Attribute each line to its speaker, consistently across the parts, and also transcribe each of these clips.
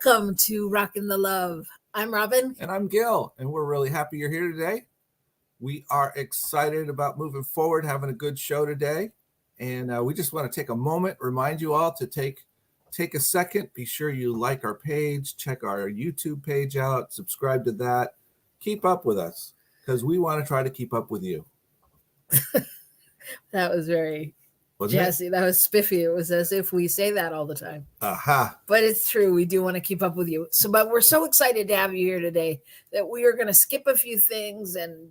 Speaker 1: Welcome to Rockin' the Love. I'm Robyn.
Speaker 2: And I'm Gil, and we're really happy you're here today. We are excited about moving forward, having a good show today. And we just want to take a moment, remind you all to take a second. Be sure you like our page, check our YouTube page out, subscribe to that. Keep up with us because we want to try to keep up with you.
Speaker 1: That was very
Speaker 2: Wasn't it?
Speaker 1: That was spiffy. It was as if we say that all the time.
Speaker 2: Aha.
Speaker 1: But it's true. We do want to keep up with you. But we're so excited to have you here today that we are going to skip a few things and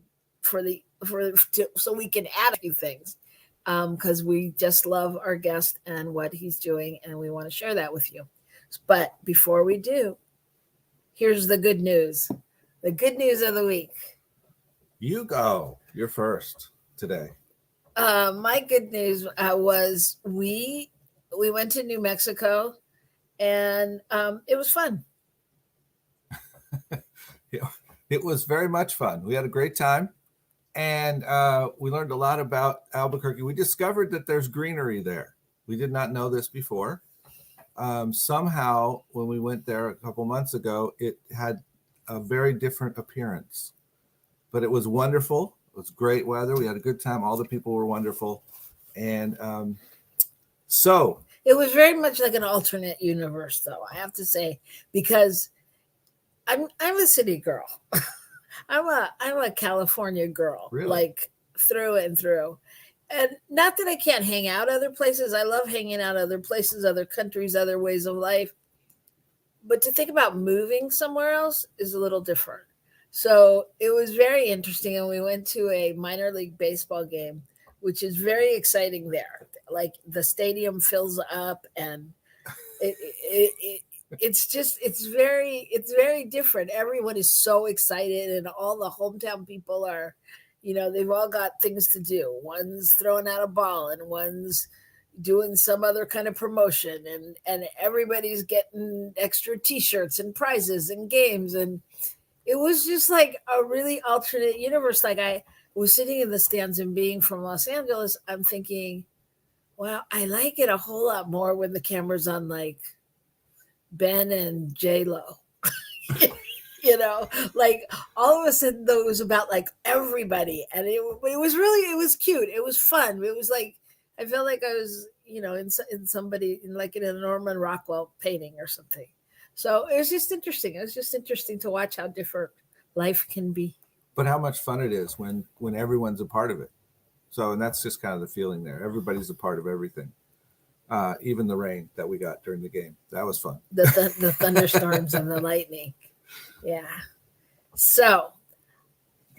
Speaker 1: so we can add a few things because we just love our guest and what he's doing, and we want to share that with you. But before we do, here's the good news. The good news of the week.
Speaker 2: You go. You're first today.
Speaker 1: My good news was we went to New Mexico, and it was fun.
Speaker 2: It was very much fun. We had a great time, and we learned a lot about Albuquerque. We discovered that there's greenery there. We did not know this before. Somehow, when we went there a couple months ago, it had a very different appearance, but it was wonderful. It was great weather. We had a good time. All the people were wonderful. And so
Speaker 1: it was very much like an alternate universe, though, I have to say, because I'm a city girl. I'm a California girl,
Speaker 2: really?
Speaker 1: Like through and through. And not that I can't hang out other places. I love hanging out other places, other countries, other ways of life. But to think about moving somewhere else is a little different. So it was very interesting, and we went to a minor league baseball game, which is very exciting there. Like the stadium fills up, and it's very different. Everyone is so excited, and all the hometown people are, they've all got things to do. One's throwing out a ball, and one's doing some other kind of promotion, and everybody's getting extra T-shirts and prizes and games, and it was just like a really alternate universe. Like I was sitting in the stands, and being from Los Angeles, I'm thinking, wow, I like it a whole lot more when the camera's on like Ben and J-Lo. Like all of a sudden though, it was about like everybody. And it was cute. It was fun. It was like, I felt like I was, in somebody like in a Norman Rockwell painting or something. So it was just interesting. It was just interesting to watch how different life can be.
Speaker 2: But how much fun it is when everyone's a part of it. So, and that's just kind of the feeling there. Everybody's a part of everything. Even the rain that we got during the game. That was fun.
Speaker 1: The thunderstorms and the lightning. Yeah. So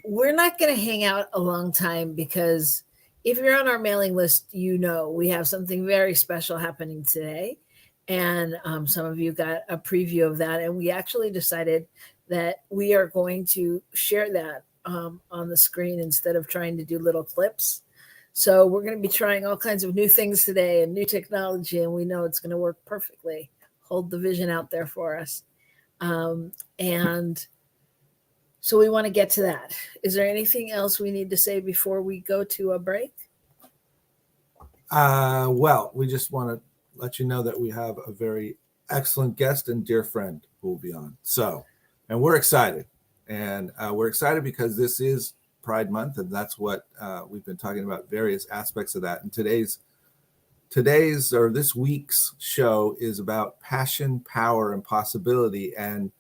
Speaker 1: we're not going to hang out a long time because if you're on our mailing list, we have something very special happening today. And some of you got a preview of that. And we actually decided that we are going to share that on the screen instead of trying to do little clips. So we're going to be trying all kinds of new things today and new technology. And we know it's going to work perfectly. Hold the vision out there for us. And so we want to get to that. Is there anything else we need to say before we go to a break?
Speaker 2: Well, we just want to let you know that we have a very excellent guest and dear friend who will be on. So, and we're excited. And we're excited because this is Pride Month, and that's what we've been talking about, various aspects of that. And today's or this week's show is about passion, power, and possibility. And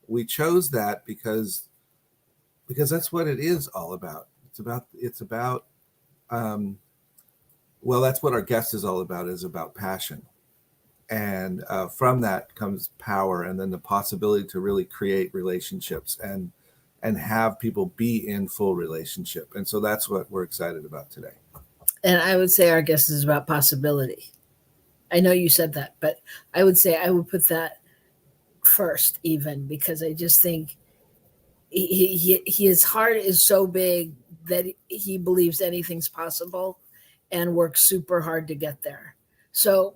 Speaker 2: we chose that because that's what it is all about. It's about well, that's what our guest is all about, is about passion. And from that comes power, and then the possibility to really create relationships and have people be in full relationship. And so that's what we're excited about today.
Speaker 1: And I would say our guest is about possibility. I know you said that, but I would say I would put that first, even because I just think his heart is so big that he believes anything's possible and works super hard to get there. So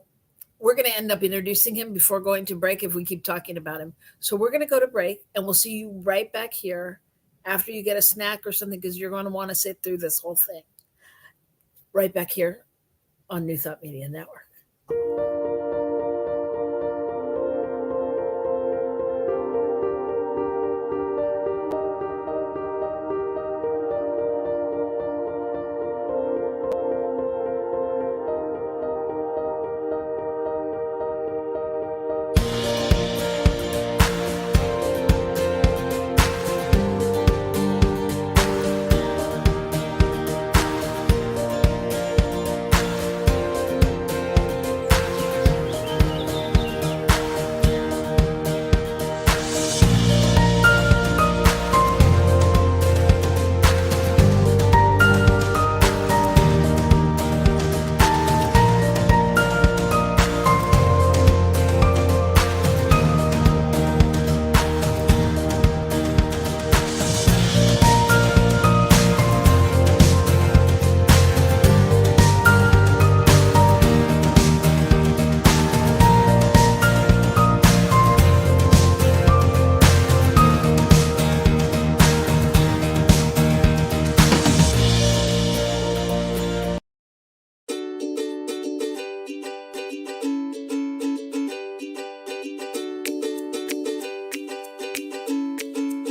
Speaker 1: we're going to end up introducing him before going to break if we keep talking about him. So we're going to go to break, and we'll see you right back here after you get a snack or something, because you're going to want to sit through this whole thing. Right back here on New Thought Media Network.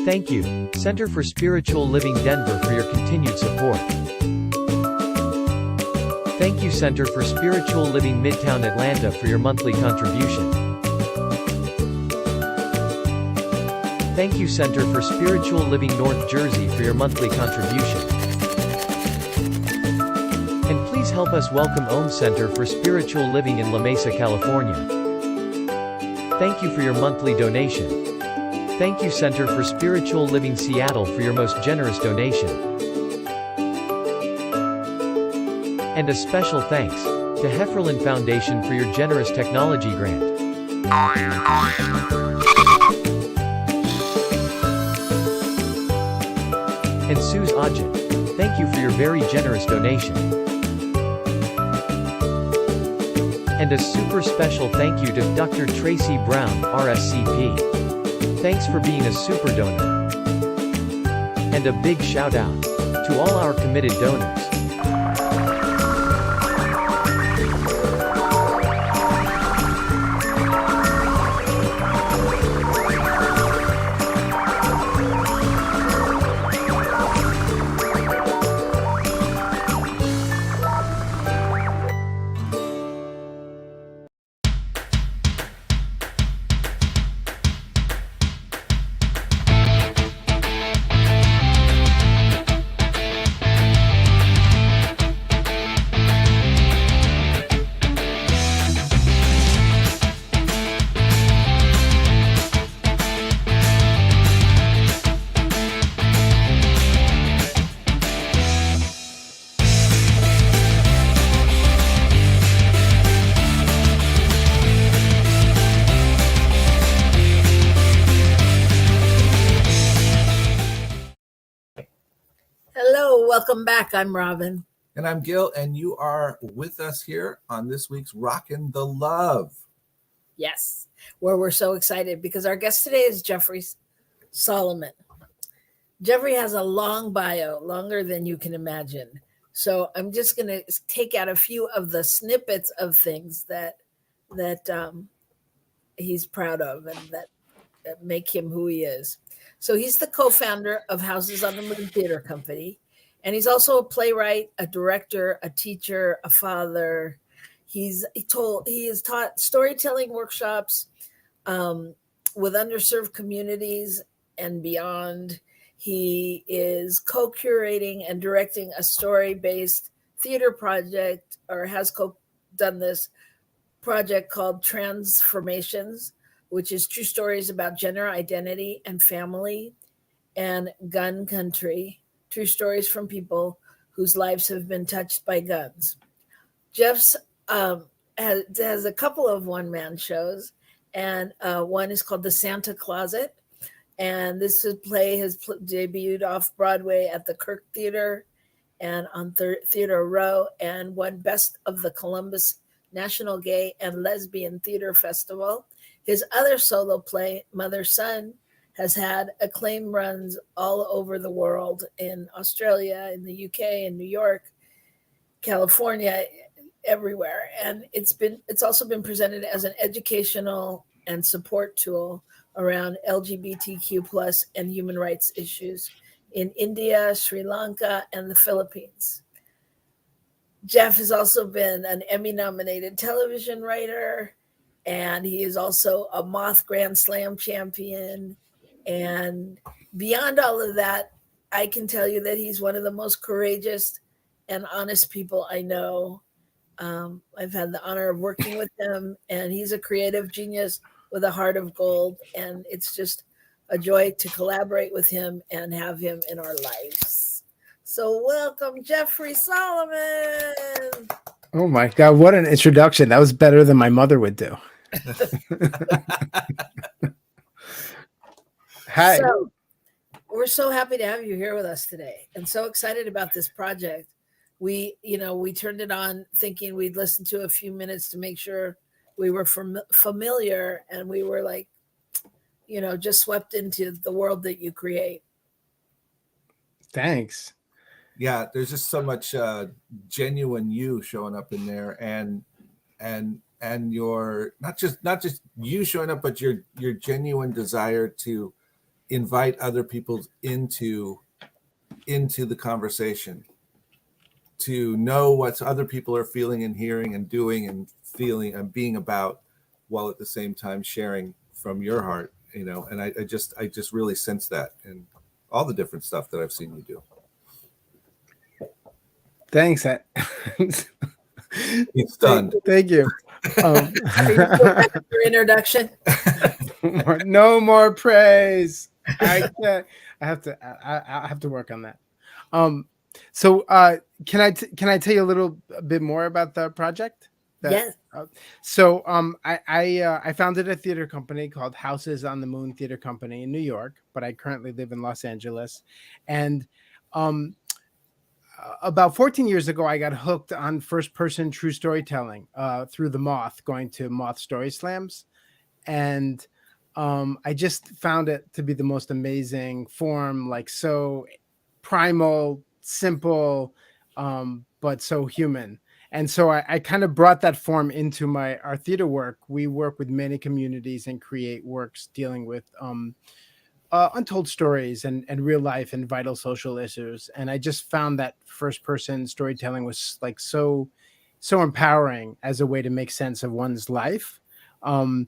Speaker 3: Thank you, Center for Spiritual Living Denver, for your continued support. Thank you, Center for Spiritual Living Midtown Atlanta, for your monthly contribution. Thank you, Center for Spiritual Living North Jersey, for your monthly contribution. And please help us welcome Om Center for Spiritual Living in La Mesa, California. Thank you for your monthly donation. Thank you, Center for Spiritual Living Seattle, for your most generous donation. And a special thanks to Hefferlin Foundation for your generous technology grant. And Suze Ajit, thank you for your very generous donation. And a super special thank you to Dr. Tracy Brown, RSCP. Thanks for being a super donor. And a big shout out to all our committed donors.
Speaker 1: Welcome back. I'm Robyn.
Speaker 2: And I'm Gil, and you are with us here on this week's Rockin' the Love.
Speaker 1: Yes, where we're so excited because our guest today is Jeffrey Solomon. Jeffrey has a long bio, longer than you can imagine. So I'm just going to take out a few of the snippets of things that he's proud of and that make him who he is. So he's the co-founder of Houses on the Moon Theater Company. And he's also a playwright, a director, a teacher, a father. He has taught storytelling workshops with underserved communities and beyond. He is co-curating and directing a story-based theater project, or has done this project called Transformations, which is true stories about gender identity and family, and Gun Country, true stories from people whose lives have been touched by guns. Jeff's has a couple of one-man shows, and one is called The Santa Closet. And this play has debuted off Broadway at the Kirk Theater and on Theater Row, and won Best of the Columbus National Gay and Lesbian Theater Festival. His other solo play, Mother Son, has had acclaim runs all over the world, in Australia, in the UK, in New York, California, everywhere. And it's also been presented as an educational and support tool around LGBTQ+ and human rights issues in India, Sri Lanka, and the Philippines. Jeff has also been an Emmy-nominated television writer, and he is also a Moth Grand Slam champion. And beyond all of that, I can tell you that he's one of the most courageous and honest people I know. I've had the honor of working with him, and he's a creative genius with a heart of gold. And it's just a joy to collaborate with him and have him in our lives. So welcome, Jeffrey Solomon.
Speaker 4: Oh my God, what an introduction. That was better than my mother would do. Hi.
Speaker 1: So, we're so happy to have you here with us today, and so excited about this project. We turned it on thinking we'd listen to a few minutes to make sure we were familiar, and we were like, just swept into the world that you create.
Speaker 4: Thanks.
Speaker 2: Yeah, there's just so much genuine you showing up in there, and your not just you showing up, but your genuine desire to invite other people into the conversation, to know what other people are feeling and hearing and doing and feeling and being about, while at the same time sharing from your heart, and I just really sense that in all the different stuff that I've seen you do.
Speaker 4: Thanks.
Speaker 2: He's stunned.
Speaker 4: Thank you.
Speaker 1: Are you still back with your introduction?
Speaker 4: No more praise. I have to work on that. So can I tell you a little bit more about the project?
Speaker 1: Yes.
Speaker 4: So I founded a theater company called Houses on the Moon Theater Company in New York, but I currently live in Los Angeles. And about 14 years ago, I got hooked on first-person true storytelling through the Moth, going to Moth Story Slams. And I just found it to be the most amazing form, like so primal, simple, but so human. And so I kind of brought that form into our theater work. We work with many communities and create works dealing with untold stories and real life and vital social issues. And I just found that first person storytelling was like so empowering as a way to make sense of one's life. A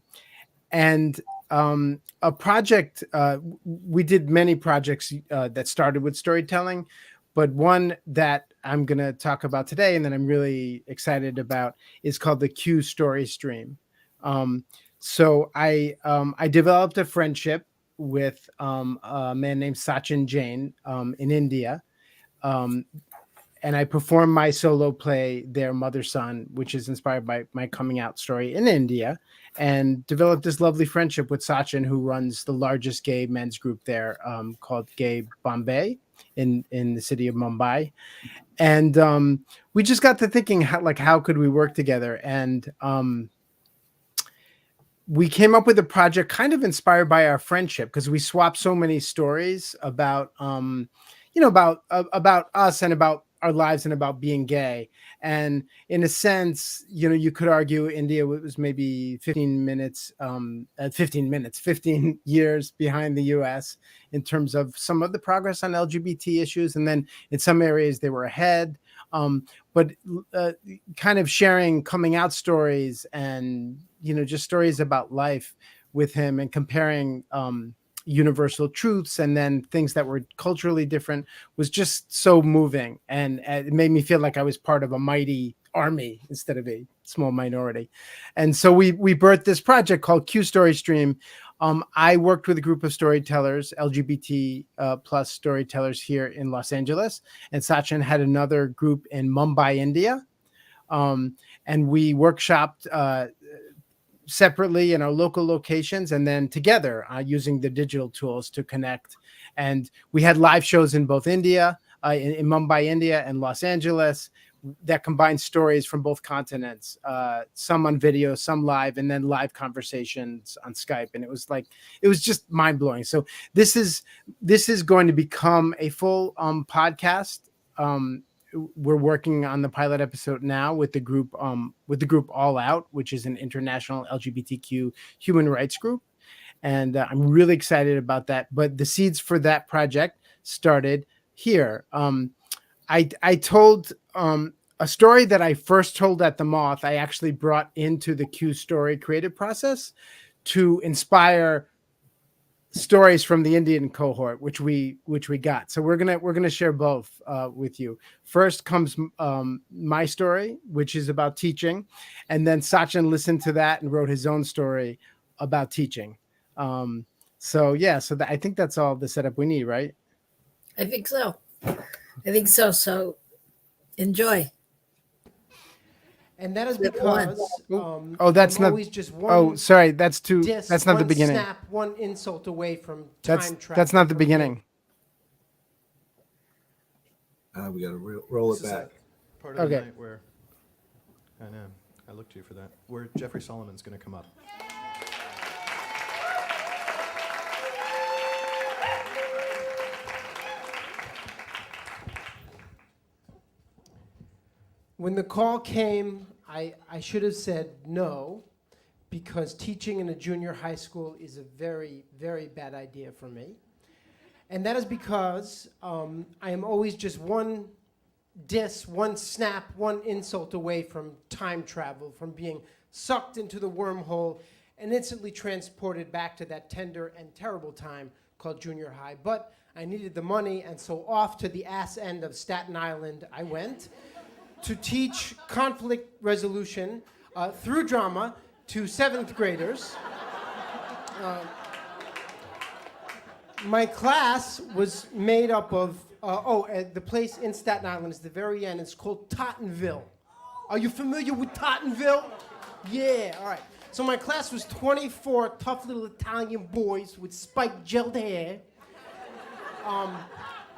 Speaker 4: project, we did many projects that started with storytelling, but one that I'm going to talk about today and that I'm really excited about is called the Q Story Stream. So I developed a friendship with a man named Sachin Jain in India. And I performed my solo play, Their Mother Son, which is inspired by my coming out story in India, and developed this lovely friendship with Sachin, who runs the largest gay men's group there called Gay Bombay in the city of Mumbai. And we just got to thinking, how could we work together? And we came up with a project kind of inspired by our friendship, because we swapped so many stories about, about us and about our lives and about being gay. And in a sense, you could argue India was maybe 15 years behind the US in terms of some of the progress on LGBT issues. And then in some areas they were ahead. But kind of sharing coming out stories and, just stories about life with him and comparing universal truths and then things that were culturally different was just so moving. And it made me feel like I was part of a mighty army instead of a small minority. And so we birthed this project called Q Story Stream. I worked with a group of storytellers, LGBT plus storytellers here in Los Angeles, and Sachin had another group in Mumbai, India. And we workshopped separately in our local locations and then together using the digital tools to connect. And we had live shows in both India, in Mumbai, India, and Los Angeles that combined stories from both continents, some on video, some live, and then live conversations on Skype. And it was just mind blowing. So this is going to become a full podcast. We're working on the pilot episode now with the group All Out, which is an international LGBTQ human rights group. And I'm really excited about that. But the seeds for that project started here. I told a story that I first told at the Moth. I actually brought into the Q Story creative process to inspire stories from the Indian cohort, which we got. So we're gonna share both with you. First comes my story, which is about teaching, and then Sachin listened to that and wrote his own story about teaching. I think that's all the setup we need, right?
Speaker 1: I think so. So enjoy.
Speaker 5: And that is because
Speaker 4: that's
Speaker 5: I'm
Speaker 4: not
Speaker 5: always just one.
Speaker 4: Oh, sorry, that's not the
Speaker 5: one
Speaker 4: beginning.
Speaker 5: Snap, one insult away from time travel.
Speaker 4: That's not the beginning.
Speaker 2: We got to roll it back.
Speaker 6: Part of the night where I look to you for that. Where Jeffrey Solomon's going to come up.
Speaker 5: When the call came, I should have said no, because teaching in a junior high school is a very, very bad idea for me. And that is because I am always just one diss, one snap, one insult away from time travel, from being sucked into the wormhole and instantly transported back to that tender and terrible time called junior high. But I needed the money, and so off to the ass end of Staten Island I went to teach conflict resolution through drama to 7th graders. My class was made up of, the place in Staten Island is the very end. It's called Tottenville. Are you familiar with Tottenville? Yeah, all right. So my class was 24 tough little Italian boys with spiked gelled hair.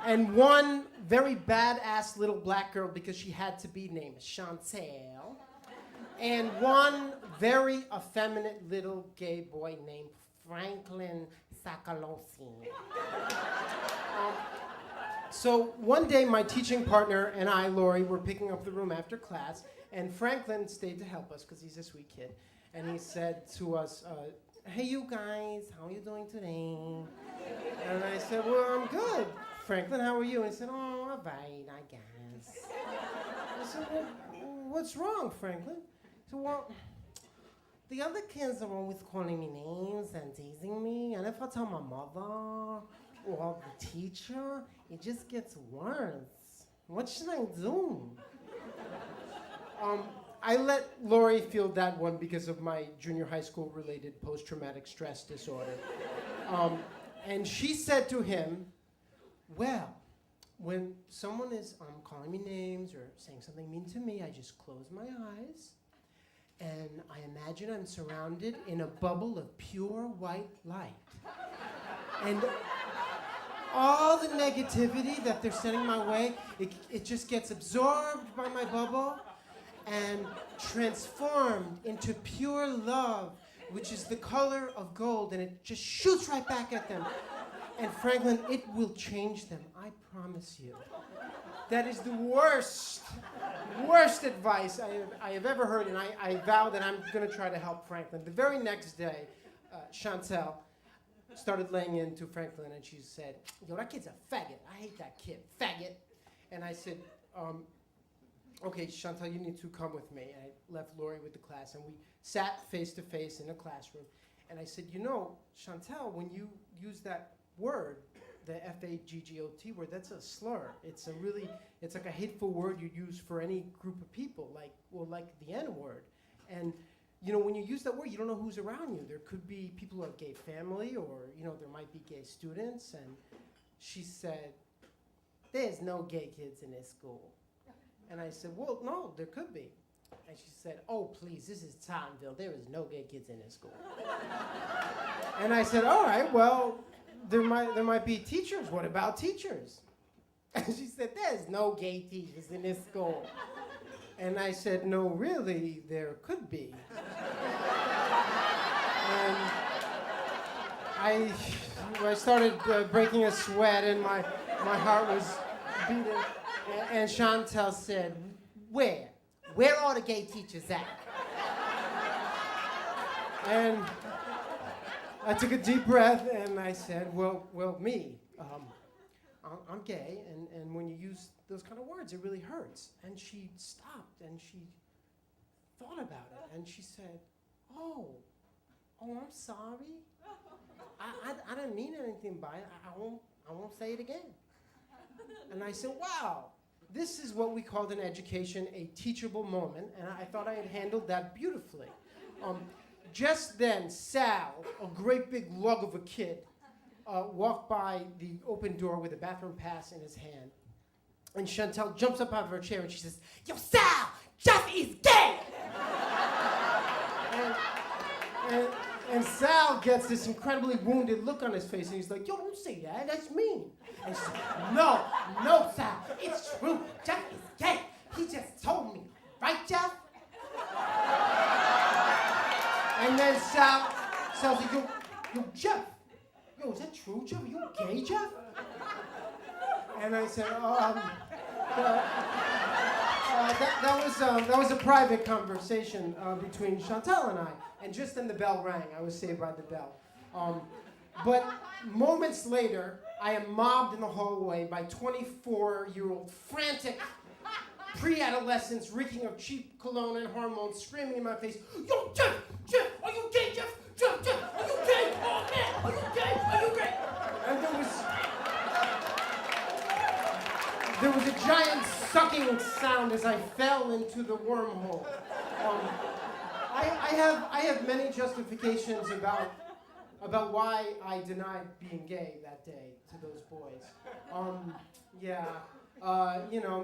Speaker 5: And one very badass little black girl because she had to be named Chantel. And one very effeminate little gay boy named Franklin Sakalosi. So one day my teaching partner and I, Lori, were picking up the room after class, and Franklin stayed to help us because he's a sweet kid. And he said to us, hey you guys, how are you doing today? And I said, well, I'm good. Franklin, how are you? And he said, oh, all right, I guess. I said, well, what's wrong, Franklin? He said, well, the other kids are always calling me names and teasing me, and if I tell my mother or the teacher, it just gets worse. What should I do? I let Lori field that one because of my junior high school related post-traumatic stress disorder. And she said to him, well, when someone is calling me names or saying something mean to me, I just close my eyes and I imagine I'm surrounded in a bubble of pure white light. And all the negativity that they're sending my way, it just gets absorbed by my bubble and transformed into pure love, which is the color of gold, and it just shoots right back at them. And Franklin, it will change them, I promise you. That is the worst advice I have ever heard, and I vow that I'm gonna try to help Franklin. The very next day, Chantel started laying into Franklin, and she said, yo, that kid's a faggot. I hate that kid, faggot. And I said, okay, Chantel, you need to come with me. And I left Lori with the class, and we sat face to face in a classroom. And I said, you know, Chantel, when you use that word, the F-A-G-G-O-T word, that's a slur. It's like a hateful word you use for any group of people, like the N-word. And, you know, when you use that word, you don't know who's around you. There could be people who have gay family, or, you know, there might be gay students. And she said, there's no gay kids in this school. And I said, well, no, there could be. And she said, oh, please, this is Tottenville. There is no gay kids in this school. And I said, all right, well, there might be teachers. What about teachers? And she said, there's no gay teachers in this school. And I said, no, really, there could be. And I started breaking a sweat, and my heart was beating. And Chantel said, where? Where are the gay teachers at? And I took a deep breath and I said, well, me. I'm gay, and when you use those kind of words, it really hurts. And she stopped and she thought about it, and she said, oh, I'm sorry. I didn't mean anything by it. I won't say it again. And I said, wow, this is what we called in education a teachable moment, and I thought I had handled that beautifully. Just then, Sal, a great big lug of a kid, walked by the open door with a bathroom pass in his hand. And Chantel jumps up out of her chair and she says, yo, Sal, Jeff is gay! and Sal gets this incredibly wounded look on his face, and he's like, yo, don't say that, that's mean. And she said, no, Sal, it's true, Jeff is gay. He just told me, right, Jeff? And then Sal said, yo, Jeff, yo, is that true, Jeff? Are you gay, Jeff? And I said, that was a private conversation between Chantel and I. And just then the bell rang. I was saved by the bell. But moments later, I am mobbed in the hallway by 24-year-old frantic pre-adolescents reeking of cheap cologne and hormones, screaming in my face, "Yo, Jeff! Jeff! Are you gay, Jeff? Jeff! Jeff! Are you gay? Oh, man! Are you gay? Are you gay?" And there was a giant sucking sound as I fell into the wormhole. I have many justifications about why I denied being gay that day to those boys.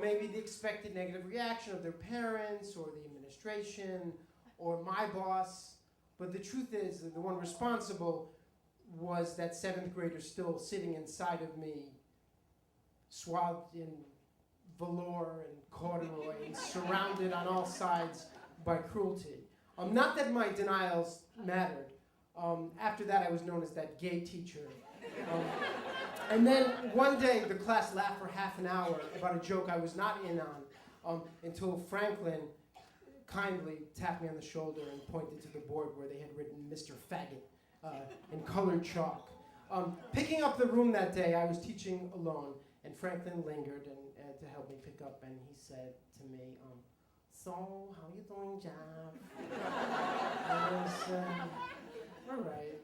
Speaker 5: Maybe the expected negative reaction of their parents or the administration or my boss. But the truth is that the one responsible was that 7th grader still sitting inside of me, swathed in velour and corduroy and surrounded on all sides by cruelty. Not that my denials mattered. After that, I was known as that gay teacher. And then one day, the class laughed for half an hour about a joke I was not in on until Franklin kindly tapped me on the shoulder and pointed to the board where they had written Mr. Faggot in colored chalk. Picking up the room that day, I was teaching alone, and Franklin lingered to help me pick up, and he said to me, "So, how you doing, Jeff?" And I said, "All right."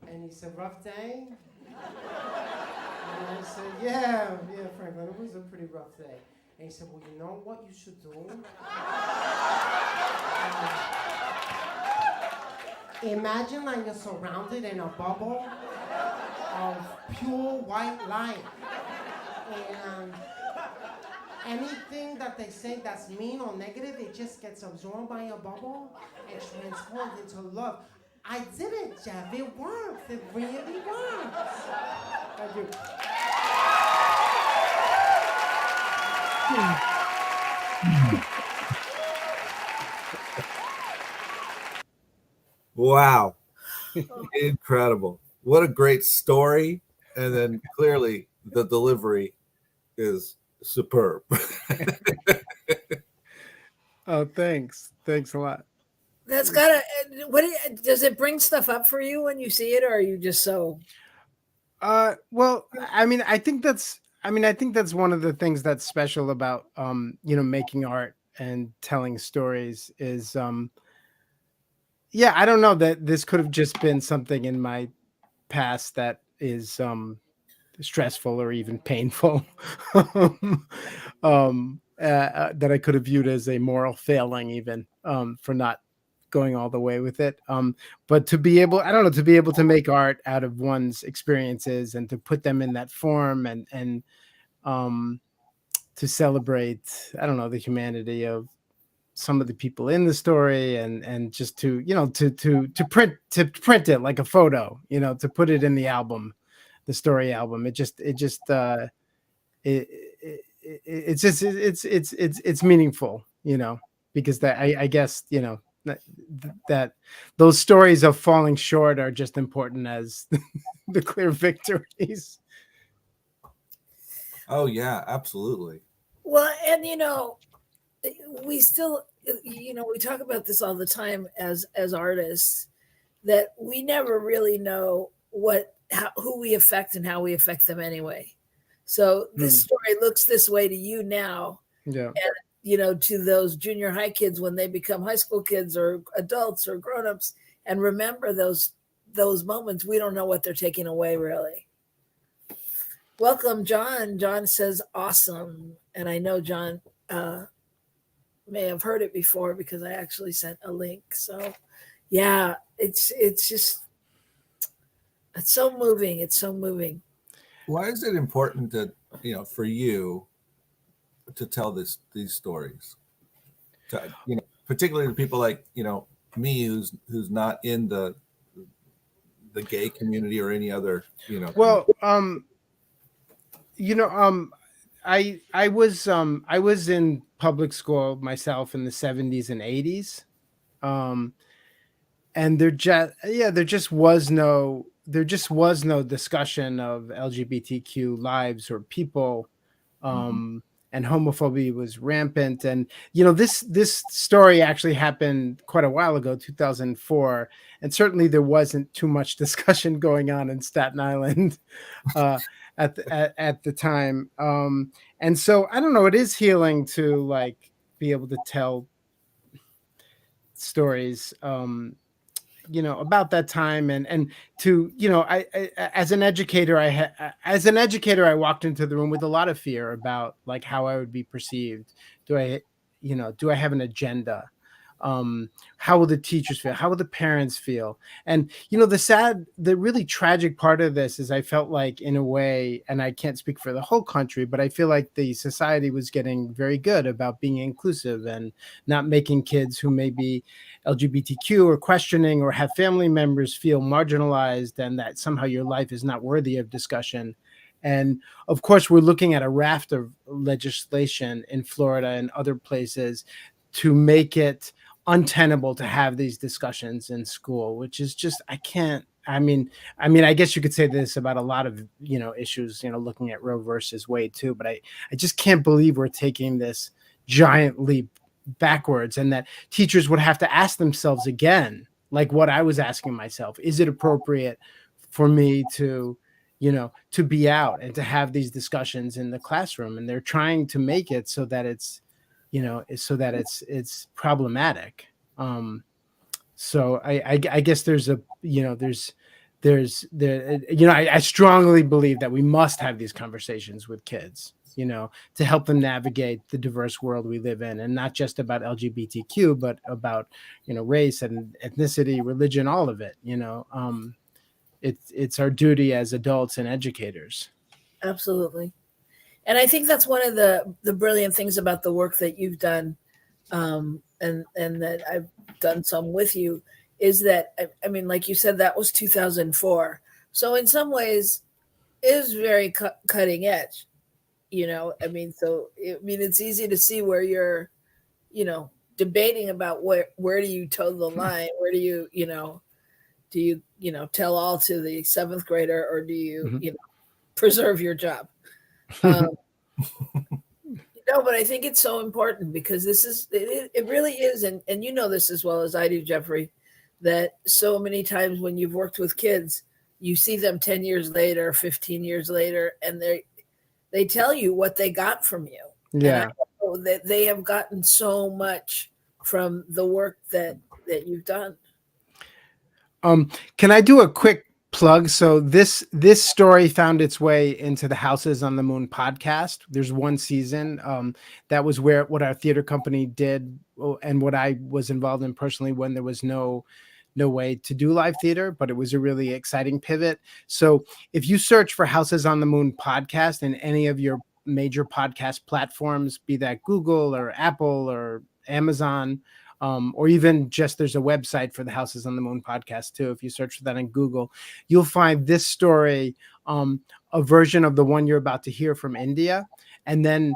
Speaker 5: And he said, "Rough day?" And I said, yeah, Franklin, it was a pretty rough day. And he said, "Well, you know what you should do? Imagine like you're surrounded in a bubble of pure white light. And anything that they say that's mean or negative, it just gets absorbed by a bubble and transformed into love." I did it, Jeff. It works. It really works. Thank you.
Speaker 2: Wow. Incredible. What a great story. And then clearly the delivery is superb.
Speaker 4: Oh, thanks. Thanks a lot.
Speaker 1: That's gotta. Does it bring stuff up for you when you see it, or are you just so?
Speaker 4: Well, I think that's one of the things that's special about making art and telling stories is I don't know that this could have just been something in my past that is stressful or even painful that I could have viewed as a moral failing even for not going all the way with it. But to be able to make art out of one's experiences and to put them in that form and to celebrate, the humanity of some of the people in the story and just to print it like a photo, to put it in the album, the story album. It's meaningful, because that I guess, that those stories of falling short are just important as the clear victories.
Speaker 2: Oh yeah, absolutely.
Speaker 1: Well, and we still, we talk about this all the time as artists, that we never really know who we affect and how we affect them anyway. So this story looks this way to you now.
Speaker 4: Yeah.
Speaker 1: And, to those junior high kids when they become high school kids or adults or grownups, and remember those moments, we don't know what they're taking away really. Welcome, John. John says awesome. And I know John may have heard it before because I actually sent a link. So yeah, it's so moving. It's so moving.
Speaker 2: Why is it important that, for you to tell these stories? Particularly to people like, me who's not in the gay community or any other,
Speaker 4: Well, I was in public school myself in the 70s and 80s. And there just was no discussion of LGBTQ lives or people and homophobia was rampant. And this story actually happened quite a while ago, 2004, and certainly there wasn't too much discussion going on in Staten Island at the time. And so I don't know, it is healing to like be able to tell stories about that time, and to I as an educator, I walked into the room with a lot of fear about like how I would be perceived. Do I have an agenda? How will the teachers feel? How will the parents feel? And the really tragic part of this is I felt like, in a way, and I can't speak for the whole country, but I feel like the society was getting very good about being inclusive and not making kids who may be LGBTQ or questioning or have family members feel marginalized, and that somehow your life is not worthy of discussion. And of course, we're looking at a raft of legislation in Florida and other places to make it untenable to have these discussions in school, which is just, I guess you could say this about a lot of, issues, looking at Roe versus Wade too, but I just can't believe we're taking this giant leap backwards, and that teachers would have to ask themselves again, like what I was asking myself, is it appropriate for me to be out and to have these discussions in the classroom? And they're trying to make it so that it's problematic. So I guess I strongly believe that we must have these conversations with kids, to help them navigate the diverse world we live in, and not just about LGBTQ, but about, race and ethnicity, religion, all of it. It's our duty as adults and educators.
Speaker 1: Absolutely. And I think that's one of the brilliant things about the work that you've done, and that I've done some with you, is that, I mean, like you said, that was 2004. So in some ways, it is very cutting edge, it's easy to see where you're, debating about where do you toe the line? Where do you, tell all to the seventh grader, or do you, preserve your job? But I think it's so important, because it really is. And you know this as well as I do, Jeffrey, that so many times when you've worked with kids, you see them 10 years later, 15 years later, and they tell you what they got from you.
Speaker 4: Yeah.
Speaker 1: And I know that they have gotten so much from the work that you've done.
Speaker 4: Can I do a quick plug? So this story found its way into the Houses on the Moon podcast. There's one season that was what our theater company did, and what I was involved in personally, when there was no way to do live theater, but it was a really exciting pivot. So if you search for Houses on the Moon podcast in any of your major podcast platforms, be that Google or Apple or Amazon, or even just, there's a website for the Houses on the Moon podcast too. If you search for that in Google, you'll find this story, a version of the one you're about to hear from India, and then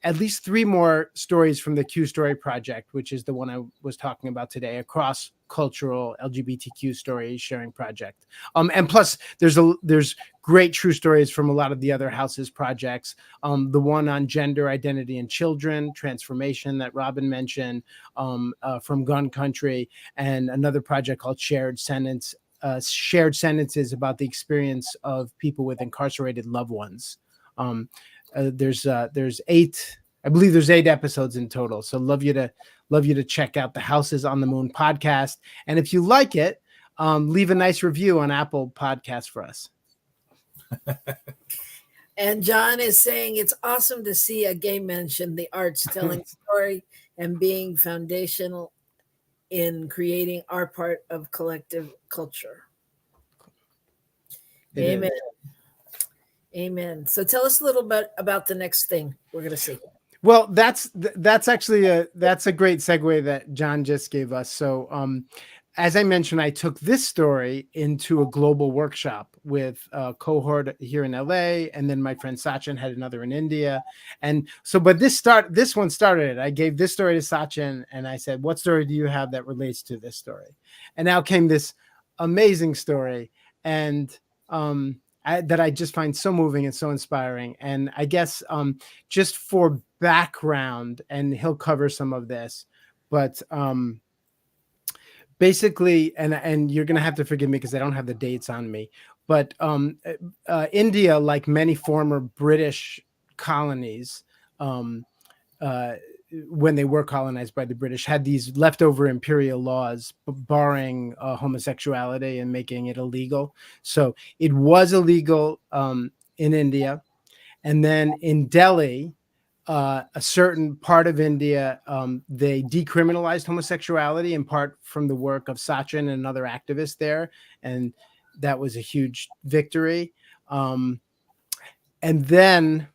Speaker 4: at least 3 more stories from the Q Story Project, which is the one I was talking about today, a cross-cultural LGBTQ story sharing project. And plus, there's great true stories from a lot of the other Houses projects. The one on gender identity in children, transformation, that Robyn mentioned, from Gun Country, and another project called Shared Sentences about the experience of people with incarcerated loved ones. There's 8, I believe there's 8 episodes in total. So love you to check out the Houses on the Moon podcast. And if you like it, leave a nice review on Apple Podcasts for us.
Speaker 1: And John is saying it's awesome to see a gay mention the arts telling story and being foundational in creating our part of collective culture. Amen. Amen. So tell us a little bit about the next thing we're going to see.
Speaker 4: Well, that's actually a great segue that John just gave us. So, as I mentioned, I took this story into a global workshop with a cohort here in LA, and then my friend Sachin had another in India. And so, but this one started it. I gave this story to Sachin, and I said, "What story do you have that relates to this story?" And out came this amazing story. And that I just find so moving and so inspiring. And I guess just for background, and he'll cover some of this, but basically, and you're gonna have to forgive me because I don't have the dates on me, but India, like many former British colonies, when they were colonized by the British, had these leftover imperial laws barring homosexuality and making it illegal. So it was illegal in India. And then in Delhi, a certain part of India, they decriminalized homosexuality, in part from the work of Sachin and another activist there. And that was a huge victory. And then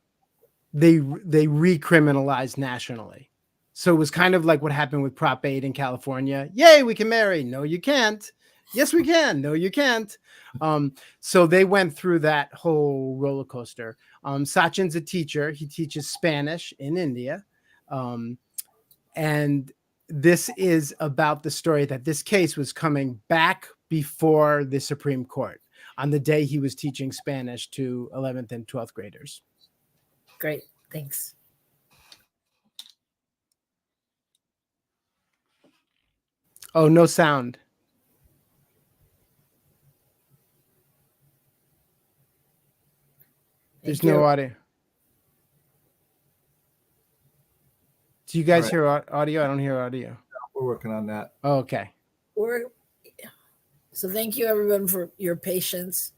Speaker 4: they recriminalized nationally. So it was kind of like what happened with Prop 8 in California. Yay, we can marry. No, you can't. Yes, we can. No, you can't. So they went through that whole roller coaster. Sachin's a teacher. He teaches Spanish in India. And this is about the story that this case was coming back before the Supreme Court on the day he was teaching Spanish to 11th and 12th graders.
Speaker 1: Great. Thanks.
Speaker 4: Oh, no sound. There's no audio. Do you guys hear audio? I don't hear audio.
Speaker 2: We're working on that.
Speaker 4: Oh, okay.
Speaker 1: So thank you everyone for your patience.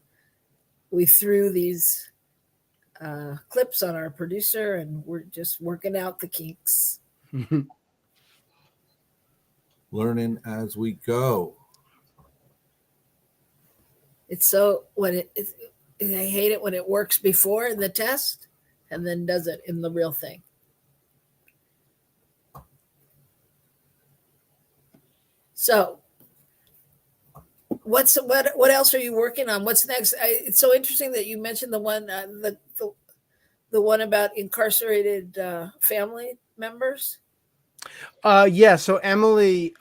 Speaker 1: We threw these clips on our producer and we're just working out the kinks.
Speaker 2: Learning as we go.
Speaker 1: It's so I hate it when it works before in the test and then does it in the real thing. So what else are you working on? What's next? It's so interesting that you mentioned the one the one about incarcerated family members.
Speaker 4: Yeah. So Emily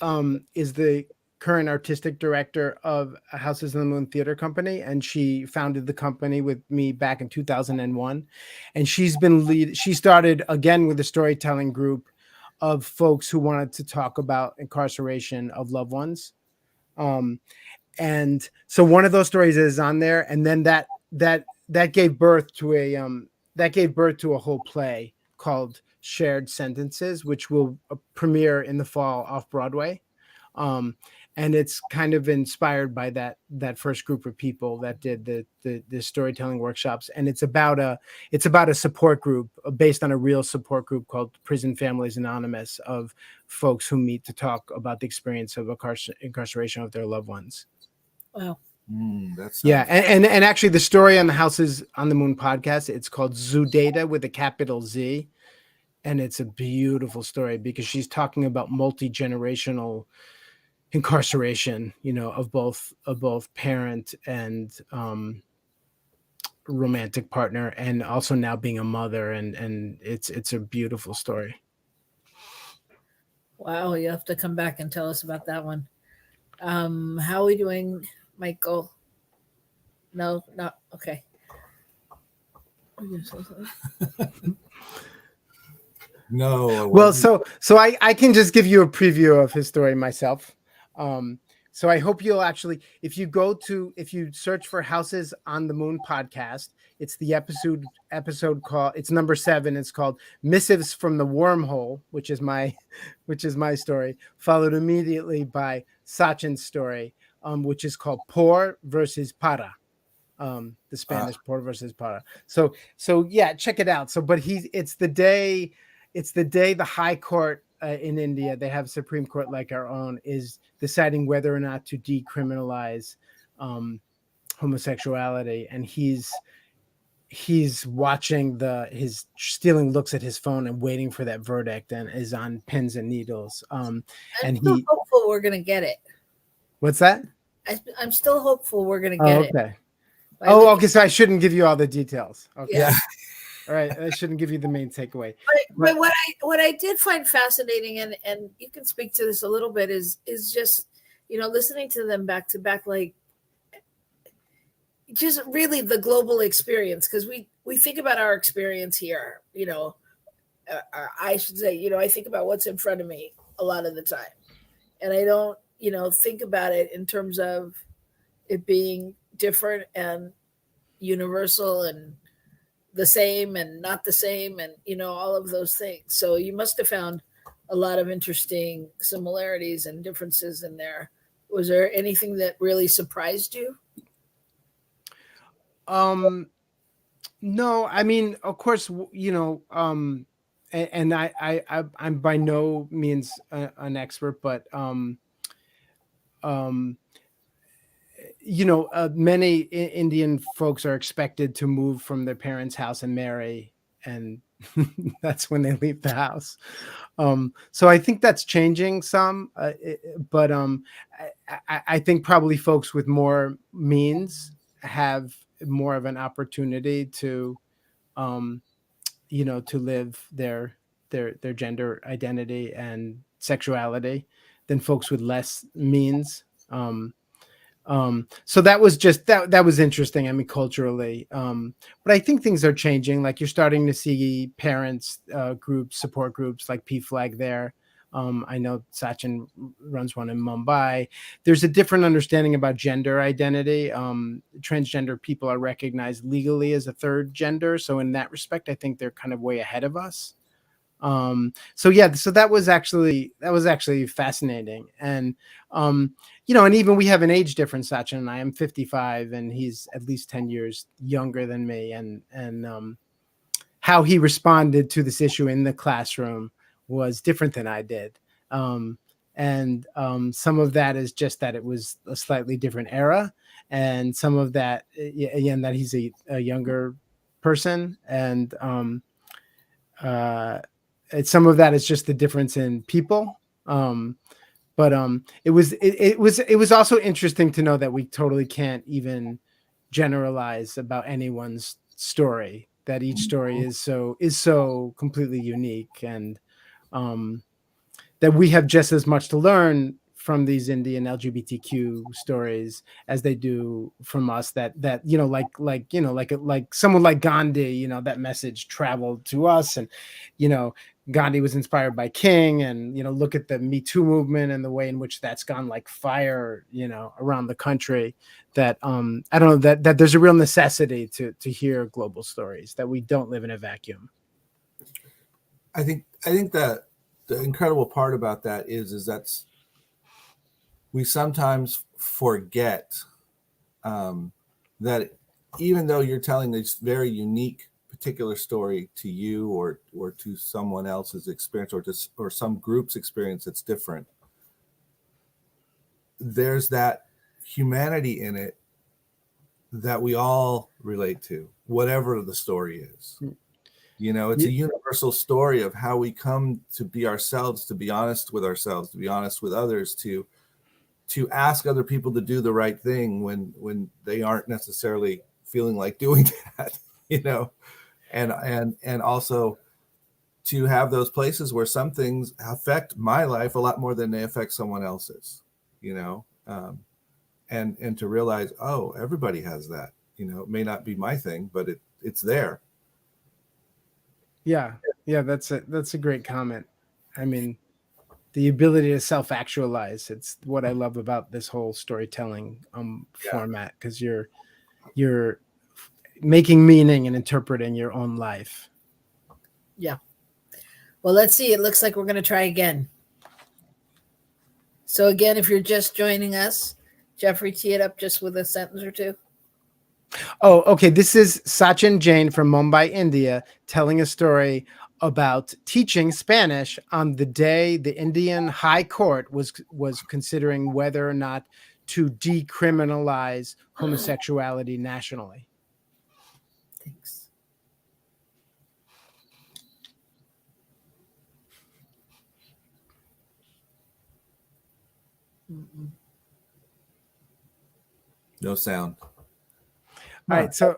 Speaker 4: is the current artistic director of Houses in the Moon Theater Company, and she founded the company with me back in 2001. And she's been she started again with a storytelling group of folks who wanted to talk about incarceration of loved ones. And so one of those stories is on there, and then that gave birth to a whole play called Shared Sentences, which will premiere in the fall off Broadway. And it's kind of inspired by that first group of people that did the storytelling workshops. And it's about a support group based on a real support group called Prison Families Anonymous, of folks who meet to talk about the experience of incarceration of their loved ones.
Speaker 1: Wow.
Speaker 2: That's
Speaker 4: and actually the story on the Houses on the Moon podcast, it's called Zoo Data with a capital Z. And it's a beautiful story because she's talking about multi-generational incarceration, of both parent and romantic partner, and also now being a mother, and it's a beautiful story.
Speaker 1: Wow, you have to come back and tell us about that one. How are we doing, Michael? No, not okay.
Speaker 2: No.
Speaker 4: Well, so I can just give you a preview of his story myself. So I hope you'll actually, if you search for Houses on the Moon podcast, it's the episode called, it's number 7. It's called Missives from the Wormhole, which is my story, followed immediately by Sachin's story, which is called Por versus Para. The Spanish Por versus Para. So yeah, check it out. So, but it's the day the High Court in India, they have a Supreme Court like our own, is deciding whether or not to decriminalize homosexuality, and he's watching his stealing looks at his phone and waiting for that verdict, and is on pins and needles.
Speaker 1: I'm still hopeful we're gonna get it.
Speaker 4: What's that?
Speaker 1: I'm still hopeful we're gonna get it.
Speaker 4: Okay. Okay. So I shouldn't give you all the details. Okay.
Speaker 1: Yeah.
Speaker 4: All right. I shouldn't give you the main takeaway.
Speaker 1: But what I did find fascinating, and you can speak to this a little bit, is just listening to them back to back, like just really the global experience, because we think about our experience here, you know, I should say, you know, I think about what's in front of me a lot of the time, and I don't, you know, think about it in terms of it being different and universal and the same and not the same, and you know, all of those things. So you must have found a lot of interesting similarities and differences in there. Was there anything that really surprised you?
Speaker 4: No, I mean, of course, you know, and I'm by no means an expert, but you know, many Indian folks are expected to move from their parents' house and marry, and that's when they leave the house. So I think that's changing some, but I think probably folks with more means have more of an opportunity to, you know, to live their gender identity and sexuality than folks with less means. So that was just that was interesting. I mean, culturally, but I think things are changing. Like you're starting to see parents groups, support groups like PFLAG there. I know Sachin runs one in Mumbai. There's a different understanding about gender identity. Transgender people are recognized legally as a third gender, so in that respect, I think they're kind of way ahead of us. So yeah, so that was actually fascinating. And you know, and even we have an age difference, Sachin and I. I'm 55 and he's at least 10 years younger than me, and how he responded to this issue in the classroom was different than I did. And some of that is just that it was a slightly different era, and some of that, again, that he's a younger person, and some of that is just the difference in people. But it was also interesting to know that we totally can't even generalize about anyone's story, that each story is so completely unique, and that we have just as much to learn from these Indian LGBTQ stories as they do from us. That you know, like someone like Gandhi, you know, that message traveled to us, and you know, Gandhi was inspired by King, and you know, look at the Me Too movement and the way in which that's gone like fire, you know, around the country. That I don't know, that there's a real necessity to hear global stories, that we don't live in a vacuum.
Speaker 2: I think that the incredible part about that is that's, we sometimes forget that even though you're telling this very unique particular story to you or to someone else's experience, or some group's experience that's different, there's that humanity in it that we all relate to, whatever the story is. You know, it's a universal story of how we come to be ourselves, to be honest with ourselves, to be honest with others, to ask other people to do the right thing when they aren't necessarily feeling like doing that, you know, and also to have those places where some things affect my life a lot more than they affect someone else's, you know, and to realize, oh, everybody has that, you know, it may not be my thing, but it's there.
Speaker 4: Yeah, that's a great comment. I mean, the ability to self-actualize, it's what I love about this whole storytelling format, because you're making meaning and interpreting your own life.
Speaker 1: Yeah. Well, let's see. It looks like we're going to try again. So again, if you're just joining us, Jeffrey, tee it up just with a sentence or two.
Speaker 4: Oh, okay. This is Sachin Jain from Mumbai, India, telling a story about teaching Spanish on the day the Indian High Court was considering whether or not to decriminalize homosexuality nationally.
Speaker 1: Thanks.
Speaker 2: No sound.
Speaker 4: All right, so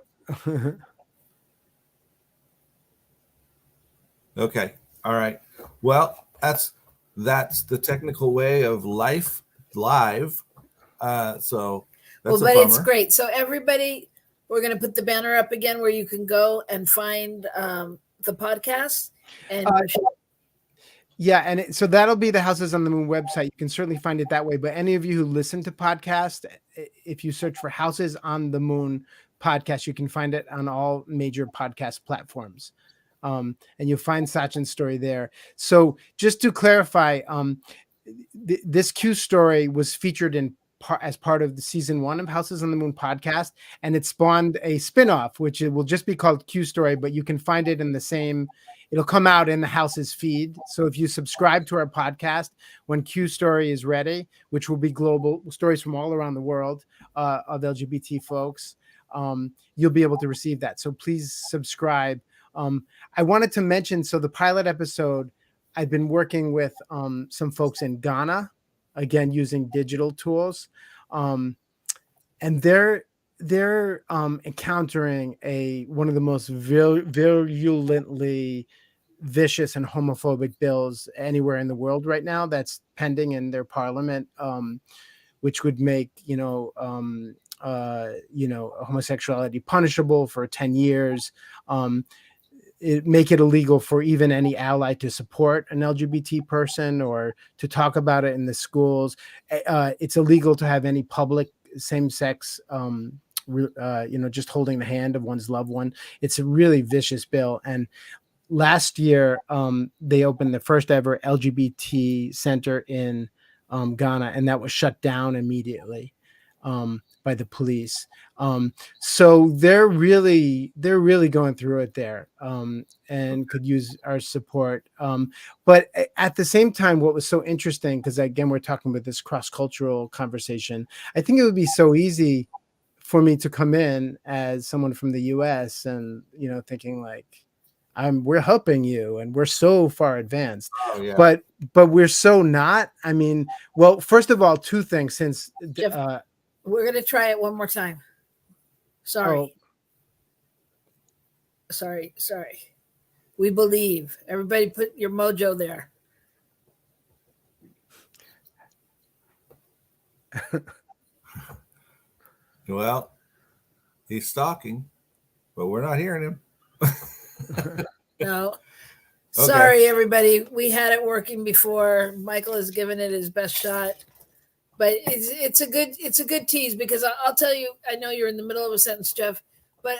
Speaker 2: okay, all right. Well, that's the technical way of live. So that's
Speaker 1: well, but it's great. So everybody, We're going to put the banner up again where you can go and find the podcast. And
Speaker 4: yeah, and so that'll be the Houses on the Moon website. You can certainly find it that way. But any of you who listen to podcasts, if you search for Houses on the Moon podcast, you can find it on all major podcast platforms. And you'll find Sachin's story there. So just to clarify, this Q story was featured as part of the season 1 of Houses on the Moon podcast, and it spawned a spinoff, which it will just be called Q Story, but you can find it in the same. It'll come out in the House's feed. So if you subscribe to our podcast, when Q Story is ready, which will be global stories from all around the world of LGBT folks, you'll be able to receive that. So please subscribe. I wanted to mention, so the pilot episode, I've been working with some folks in Ghana, again, using digital tools. And they're encountering one of the most virulently vicious and homophobic bills anywhere in the world right now that's pending in their parliament, which would make homosexuality punishable for 10 years. Make it illegal for even any ally to support an LGBT person or to talk about it in the schools. It's illegal to have any public same-sex, just holding the hand of one's loved one. It's a really vicious bill. And last year, they opened the first ever LGBT center in Ghana, and that was shut down immediately by the police. So they're really going through it there, and could use our support. But at the same time, what was so interesting, because again, we're talking about this cross-cultural conversation, I think it would be so easy for me to come in as someone from the US and, thinking like, we're helping you and we're so far advanced. Oh, yeah. But we're so not. I mean, well, first of all, two things, since
Speaker 1: Jeff, we're going to try it one more time. Sorry. Sorry. We believe. Everybody put your mojo there.
Speaker 2: Well, he's stalking, but we're not hearing him.
Speaker 1: No. Okay. Sorry, everybody. We had it working before. Michael has given it his best shot. But it's a good tease, because I'll tell you, I know you're in the middle of a sentence, Jeff, but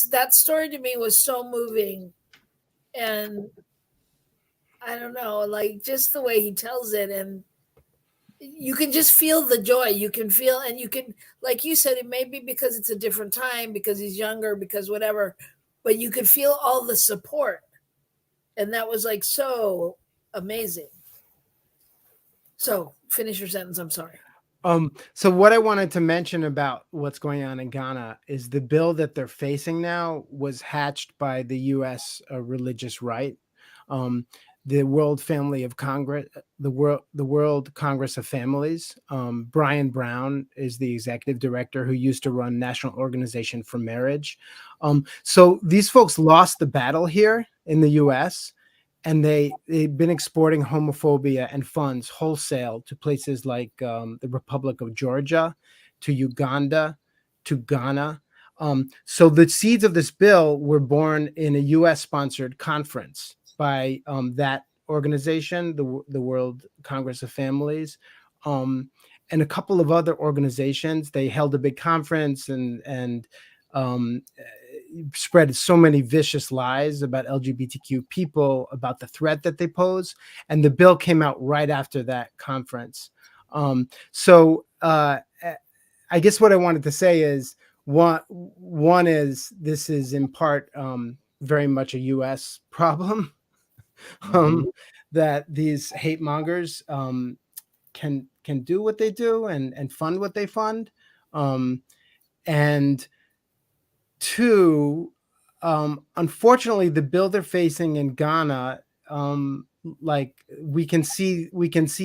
Speaker 1: that story to me was so moving. And I don't know, like just the way he tells it, and you can just feel the joy. You can feel, and you can, like you said, it may be because it's a different time, because he's younger, because whatever, but you could feel all the support. And that was like so amazing. So finish your sentence. I'm sorry.
Speaker 4: So what I wanted to mention about what's going on in Ghana is the bill that they're facing now was hatched by the U.S. Religious right, the World Family of Congress, the World Congress of Families. Brian Brown is the executive director who used to run National Organization for Marriage. So these folks lost the battle here in the U.S., and they've been exporting homophobia and funds wholesale to places like the Republic of Georgia, to Uganda, to Ghana. So the seeds of this bill were born in a U.S.-sponsored conference by that organization, the World Congress of Families, and a couple of other organizations. They held a big conference and spread so many vicious lies about LGBTQ people, about the threat that they pose. And the bill came out right after that conference. So I guess what I wanted to say is, one is, this is in part very much a U.S. problem, that these hate mongers can do what they do and fund what they fund. And two, unfortunately, the bill they're facing in Ghana, like we can see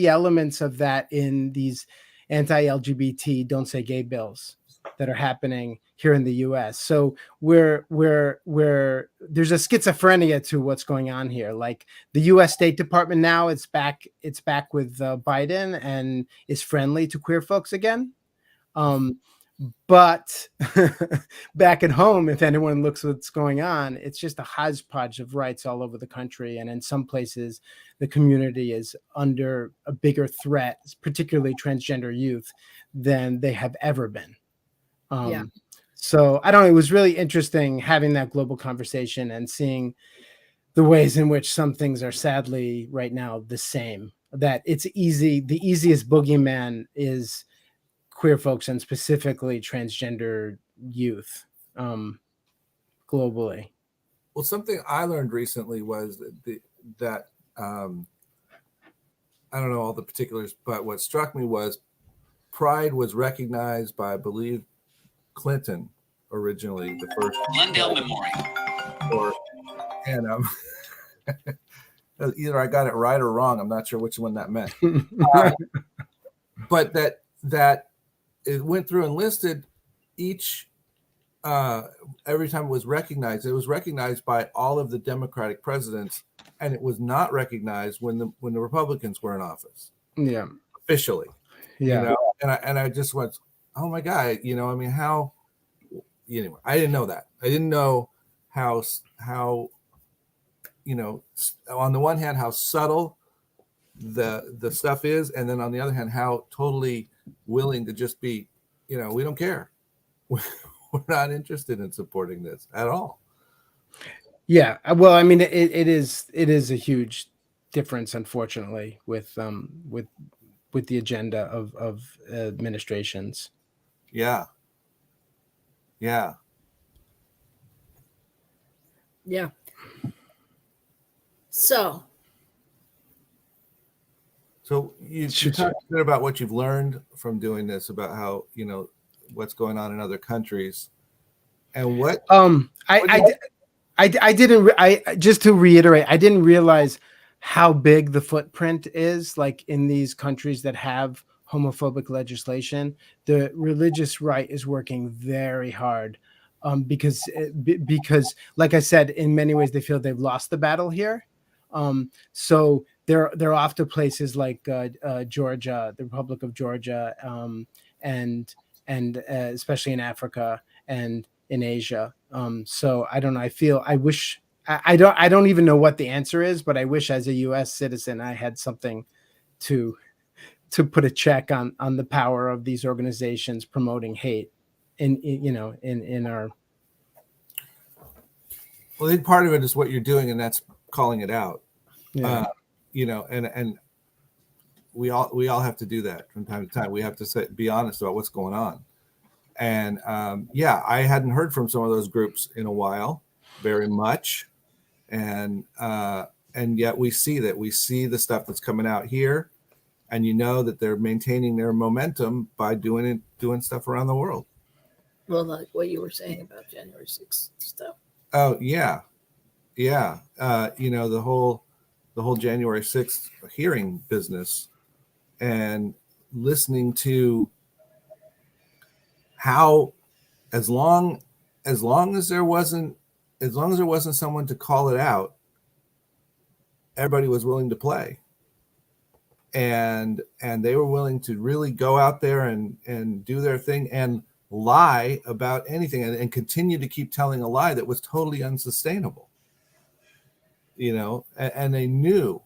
Speaker 4: elements of that in these anti-LGBT "Don't Say Gay" bills that are happening here in the U.S. So there's a schizophrenia to what's going on here. Like the U.S. State Department now, it's back with Biden and is friendly to queer folks again. But back at home, if anyone looks what's going on, it's just a hodgepodge of rights all over the country. And in some places, the community is under a bigger threat, particularly transgender youth, than they have ever been.
Speaker 1: Yeah.
Speaker 4: So I don't know, it was really interesting having that global conversation and seeing the ways in which some things are sadly right now the same. That it's easy, the easiest boogeyman is queer folks and specifically transgender youth globally.
Speaker 2: Well, something I learned recently was that I don't know all the particulars, but what struck me was Pride was recognized by, I believe, Clinton originally, the first
Speaker 7: Glendale Memorial.
Speaker 2: And either I got it right or wrong. I'm not sure which one that meant. But that it went through and listed each every time it was recognized by all of the Democratic presidents, and it was not recognized when the Republicans were in office.
Speaker 4: Yeah,
Speaker 2: officially.
Speaker 4: Yeah,
Speaker 2: you know? and I just went, oh my God, I mean, how? Anyway, I didn't know that. I didn't know how on the one hand how subtle the stuff is, and then on the other hand how totally willing to just be, we don't care. We're not interested in supporting this at all.
Speaker 4: Yeah, well, I mean, it is a huge difference, unfortunately, with the agenda of administrations.
Speaker 2: Yeah.
Speaker 1: So
Speaker 2: you talked a bit about what you've learned from doing this, about how what's going on in other countries, and what just to reiterate, I didn't realize how big the footprint is, like in these countries that have homophobic legislation. The religious right is working very hard because like I said, in many ways they feel they've lost the battle here. So they're off to places like Georgia, the Republic of Georgia, and especially in Africa and in Asia. So I don't know. I don't even know what the answer is, but I wish as a U.S. citizen I had something to put a check on the power of these organizations promoting hate in our. Well, I think part of it is what you're doing, and that's calling it out.
Speaker 4: Yeah.
Speaker 2: And we all have to do that from time to time. We have to be honest about what's going on. And I hadn't heard from some of those groups in a while, very much. And yet we see the stuff that's coming out here, and that they're maintaining their momentum by doing stuff around the world.
Speaker 1: Well, like what you were saying about January 6th stuff.
Speaker 2: Oh yeah. The whole January 6th hearing business, and listening to how as long as there wasn't someone to call it out, everybody was willing to play, and they were willing to really go out there and do their thing and lie about anything, and continue to keep telling a lie that was totally unsustainable. And they knew.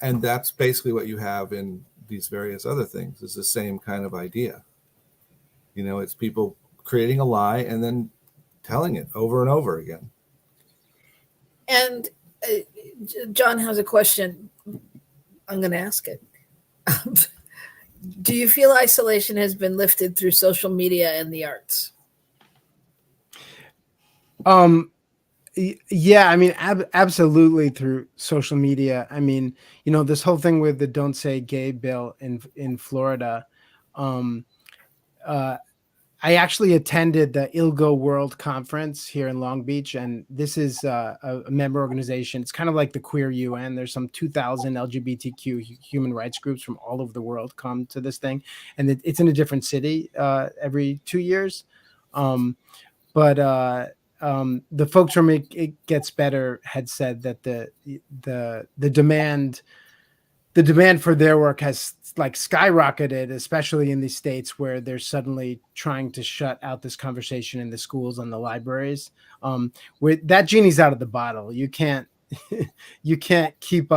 Speaker 2: And that's basically what you have in these various other things, is the same kind of idea. It's people creating a lie and then telling it over and over again.
Speaker 1: And John has a question. I'm going to ask it. Do you feel isolation has been lifted through social media and the arts?
Speaker 4: Yeah, I mean, absolutely through social media. I mean, this whole thing with the Don't Say Gay bill in Florida. I actually attended the ILGO World Conference here in Long Beach, and this is a member organization. It's kind of like the Queer UN. There's some 2,000 LGBTQ human rights groups from all over the world come to this thing, and it's in a different city every 2 years. But the folks from It Gets Better had said that the demand for their work has like skyrocketed, especially in these states where they're suddenly trying to shut out this conversation in the schools and the libraries. Where that genie's out of the bottle. You can't you can't keep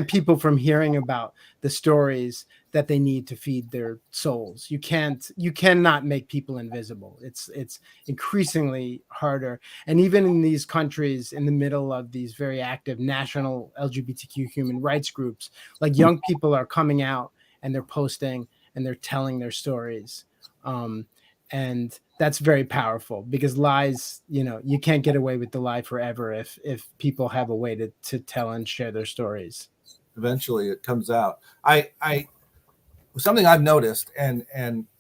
Speaker 4: people from hearing about the stories that they need to feed their souls. You cannot make people invisible. It's increasingly harder. And even in these countries in the middle of these very active national LGBTQ human rights groups, like young people are coming out and they're posting and they're telling their stories. And that's very powerful, because lies, you can't get away with the lie forever if people have a way to tell and share their stories.
Speaker 2: Eventually it comes out. Something I've noticed, and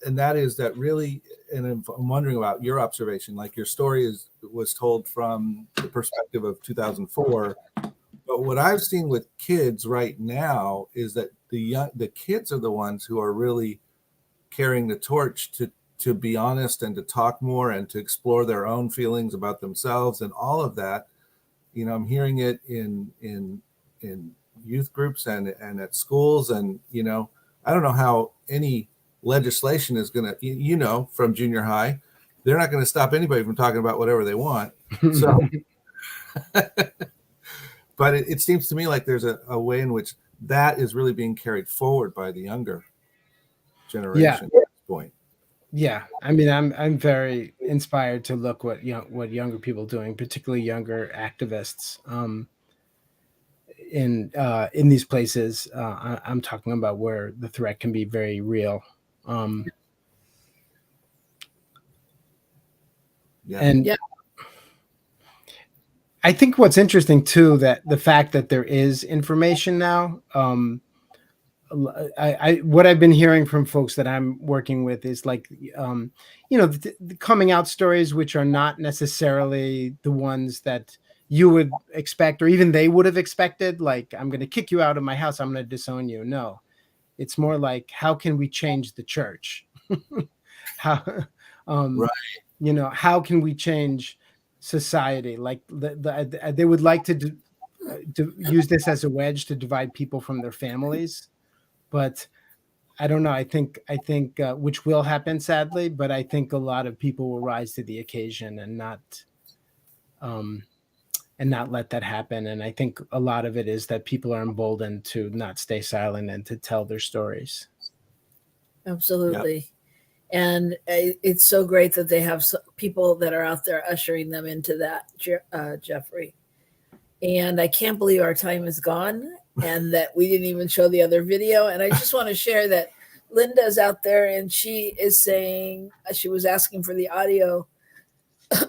Speaker 2: that is that really, and I'm wondering about your observation, like your story was told from the perspective of 2004, but what I've seen with kids right now is that the kids are the ones who are really carrying the torch to be honest and to talk more and to explore their own feelings about themselves and all of that. I'm hearing it in youth groups and at schools, and I don't know how any legislation is going to, from junior high, they're not going to stop anybody from talking about whatever they want. So, but it seems to me like there's a way in which that is really being carried forward by the younger generation at this point.
Speaker 4: Yeah, I mean, I'm very inspired to look what younger people are doing, particularly younger activists. In these places, I'm talking about where the threat can be very real. I think what's interesting too, that the fact that there is information now, what I've been hearing from folks that I'm working with is like, the coming out stories, which are not necessarily the ones that you would expect, or even they would have expected. Like, I'm going to kick you out of my house, I'm going to disown you. No, it's more like, how can we change the church? How, right. How can we change society? Like they would like to use this as a wedge to divide people from their families. But I don't know. I think which will happen, sadly, but I think a lot of people will rise to the occasion and not let that happen. And I think a lot of it is that people are emboldened to not stay silent and to tell their stories.
Speaker 1: Absolutely.
Speaker 2: Yep.
Speaker 1: And it's so great that they have people that are out there ushering them into that, Jeffrey. And I can't believe our time is gone and that we didn't even show the other video. And I just want to share that Linda's out there and she is saying, she was asking for the audio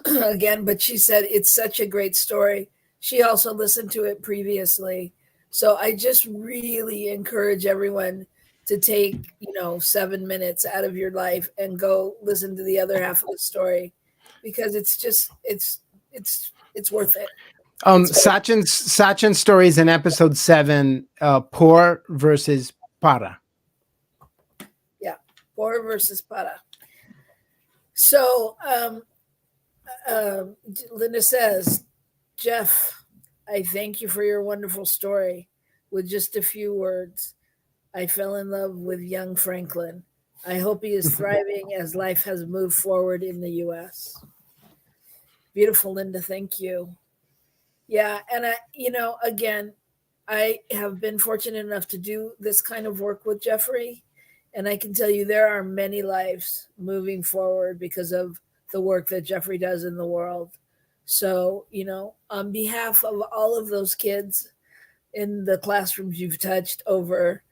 Speaker 1: again, but she said it's such a great story. She also listened to it previously. So I just really encourage everyone to take, 7 minutes out of your life and go listen to the other half of the story, because it's just, it's worth it.
Speaker 4: Sachin's story is in episode 7, por versus para.
Speaker 1: Yeah, por versus para. So Linda says, Jeff, I thank you for your wonderful story. With just a few words, I fell in love with young Franklin. I hope he is thriving as life has moved forward in the U.S. Beautiful, Linda. Thank you. Yeah. And again, I have been fortunate enough to do this kind of work with Jeffrey. And I can tell you there are many lives moving forward because of the work that Jeffrey does in the world. So, on behalf of all of those kids in the classrooms you've touched over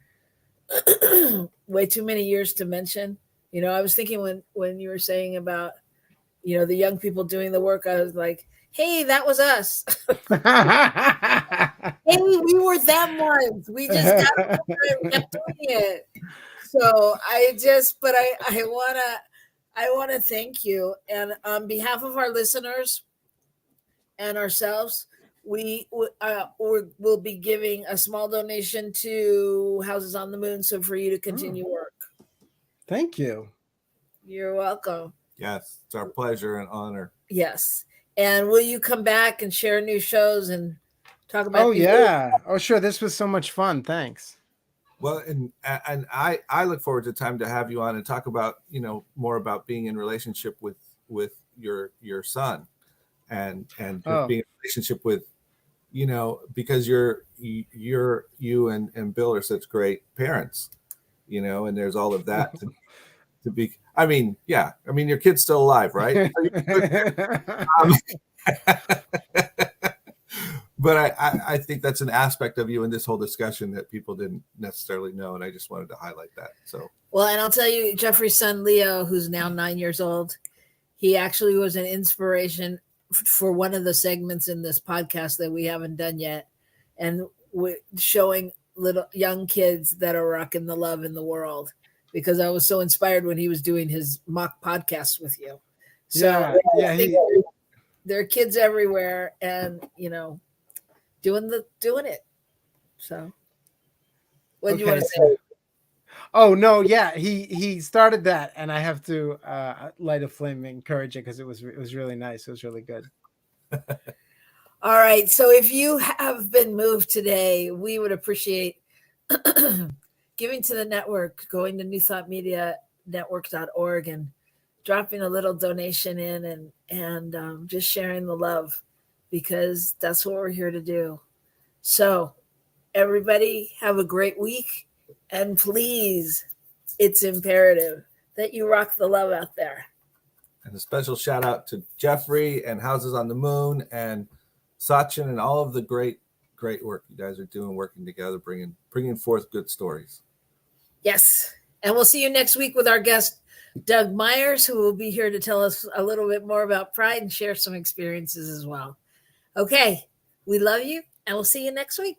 Speaker 1: way too many years to mention, I was thinking when you were saying about, the young people doing the work, I was like, hey, that was us. Hey, we were them ones. We just kept doing it. So I want to thank you. And on behalf of our listeners and ourselves, we will be giving a small donation to Houses on the Moon. So for you to continue work.
Speaker 4: Thank you.
Speaker 1: You're welcome.
Speaker 2: Yes, it's our pleasure and honor.
Speaker 1: Yes. And will you come back and share new shows and talk about?
Speaker 4: Oh, yeah. Oh, sure. This was so much fun. Thanks.
Speaker 2: Well, and I look forward to time to have you on and talk about, you know, more about being in relationship with your son, and
Speaker 4: Oh.
Speaker 2: being in relationship with, you know, because you and Bill are such great parents, you know, and there's all of that to be. I mean, yeah, I mean, your kid's still alive, right? Um, but I think that's an aspect of you in this whole discussion that people didn't necessarily know, and I just wanted to highlight that. So,
Speaker 1: Well, and I'll tell you, Jeffrey's son Leo, who's now 9 years old, he actually was an inspiration for one of the segments in this podcast that we haven't done yet, and showing little young kids that are rocking the love in the world. Because I was so inspired when he was doing his mock podcast with you. So
Speaker 4: yeah,
Speaker 1: there are kids everywhere, and you know, doing it. So, what do you want to say?
Speaker 4: Oh no, yeah, he started that, and I have to light a flame and encourage it because it was really nice. It was really good.
Speaker 1: All right. So if you have been moved today, we would appreciate giving to the network, going to newthoughtmedianetwork.org and dropping a little donation in and just sharing the love, because that's what we're here to do. So everybody have a great week, and please, it's imperative that you rock the love out there.
Speaker 2: and a special shout out to Jeffrey and Houses on the Moon and Sachin and all of the great work you guys are doing, working together, bringing forth good stories.
Speaker 1: Yes. And we'll see you next week with our guest, Doug Myers, who will be here to tell us a little bit more about Pride and share some experiences as well. Okay. We love you, and we'll see you next week.